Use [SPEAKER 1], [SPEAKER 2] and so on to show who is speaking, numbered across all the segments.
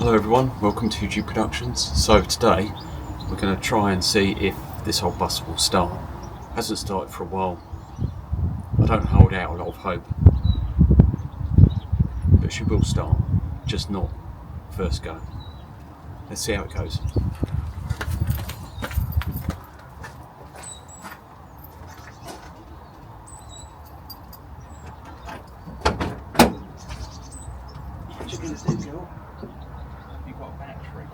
[SPEAKER 1] Hello everyone, welcome to HujiProductions. So today we're going to try and see if this old bus will start. Hasn't started for a while. I don't hold out a lot of hope, but she will start, just not first go. Let's see how it goes. What you going to do, girl? You've got a battery.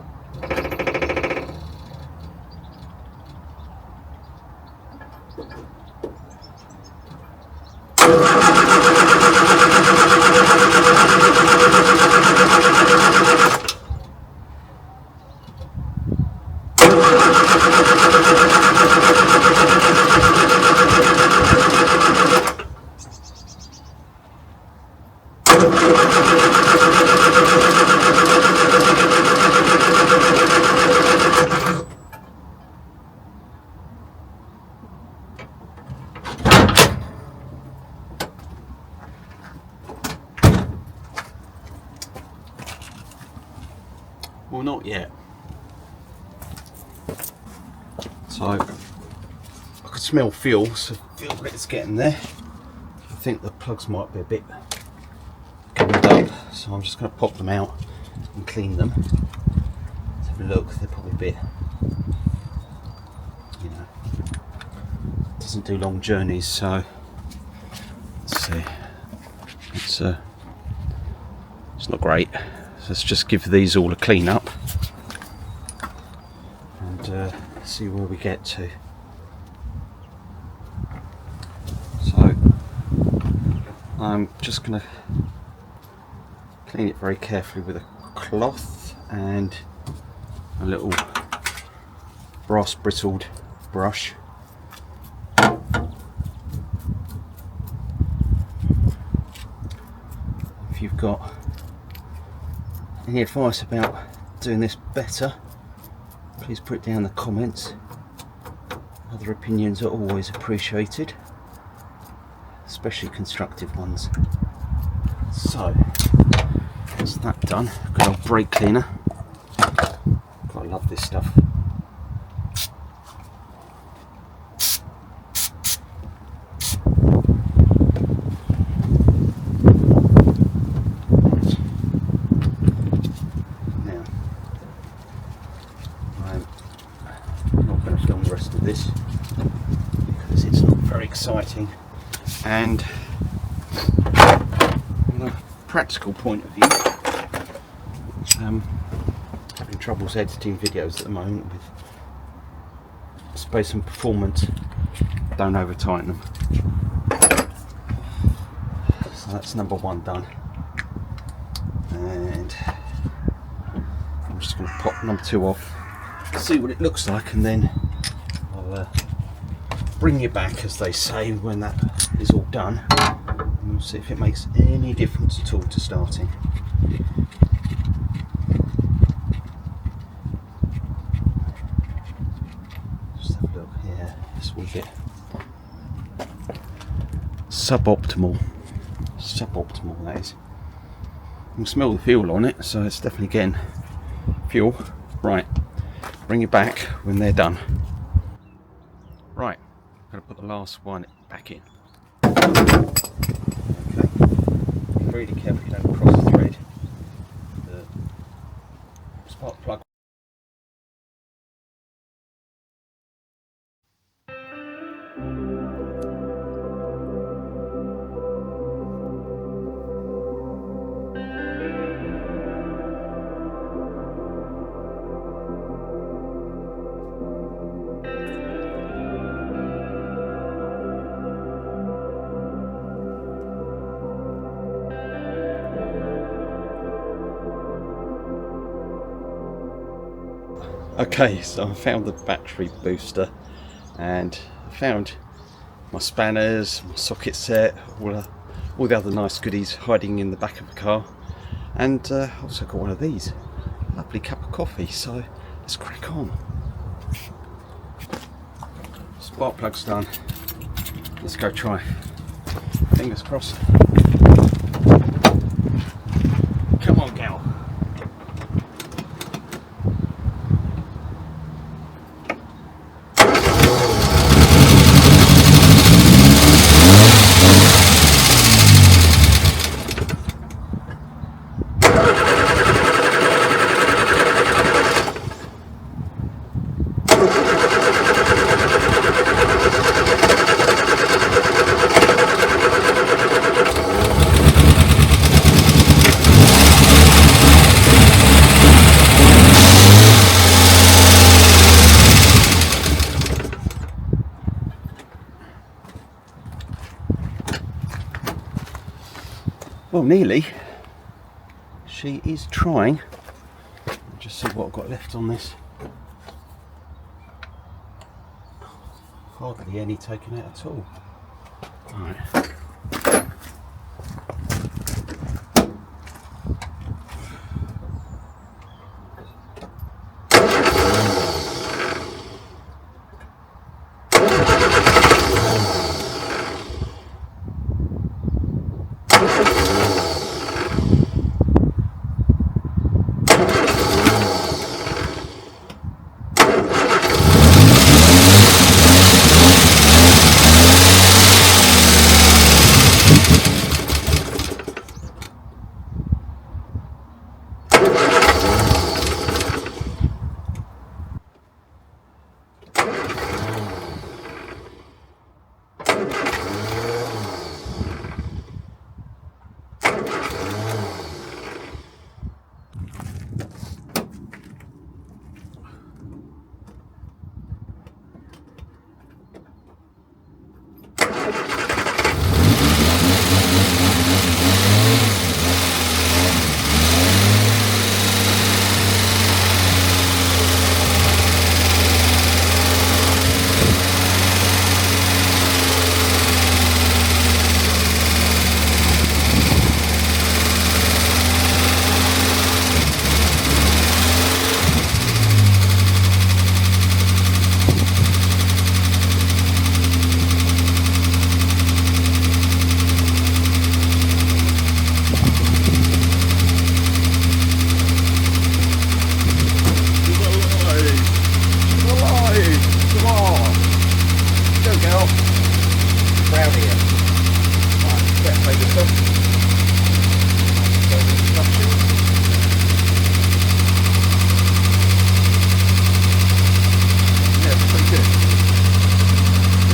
[SPEAKER 1] Well, not yet. So I could smell fuel, so feel that it's getting there. I think the plugs might be a bit gummed up, so I'm just going to pop them out and clean them. Let's have a look. They're probably a bit, you know, doesn't do long journeys, so let's see. It's not great. Let's just give these all a clean up and see where we get to. So I'm just going to clean it very carefully with a cloth and a little brass bristled brush. If you've got any advice about doing this better, please put it down in the comments. Other opinions are always appreciated, especially constructive ones. So that's that done. Good old brake cleaner. Quite love this stuff. This because it's not very exciting, and from a practical point of view, having troubles editing videos at the moment with space and performance. Don't over tighten them. So that's number one done, and I'm just going to pop number two off, see what it looks like, and then bring you back, as they say, when that is all done, and we'll see if it makes any difference at all to starting. Just have a look here. This will be suboptimal. Suboptimal, that is. You can smell the fuel on it, so it's definitely getting fuel. Right, bring it back when they're done. Right, I'm going to put the last one back in. Okay, be really careful you don't cross the thread. The spark plug. Okay, so I found the battery booster, and I found my spanners, my socket set, all the other nice goodies hiding in the back of the car, and I also got one of these. Lovely cup of coffee, so let's crack on. Spark plug's done. Let's go try. Fingers crossed. Come on, gal. Well, nearly. She is trying. Just see what I've got left on this. Hardly any taken out at all. Right.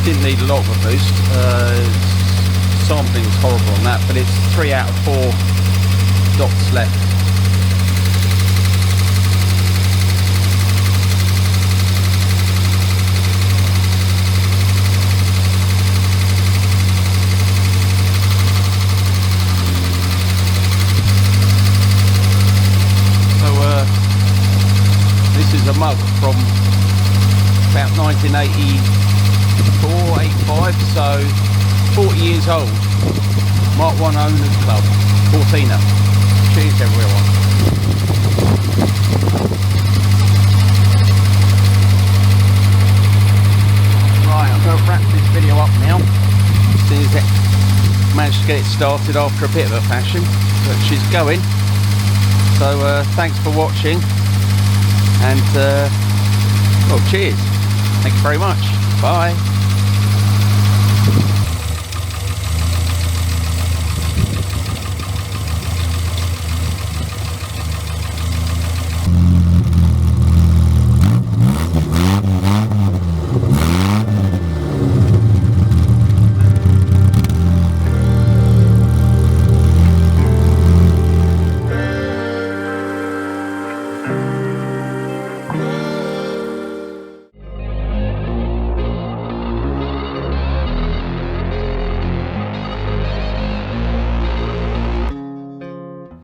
[SPEAKER 1] Didn't need a lot of a boost. Sampling was horrible on that, but it's 3 out of 4 dots left. So this is a mug from about 1984, 85, so 40 years old. Mark 1 Owners Club, 14er. Cheers everyone. Right, I'm going to wrap this video up now. As soon as I managed to get it started after a bit of a fashion, but she's going. So thanks for watching, and well, cheers. Thank you very much. Bye.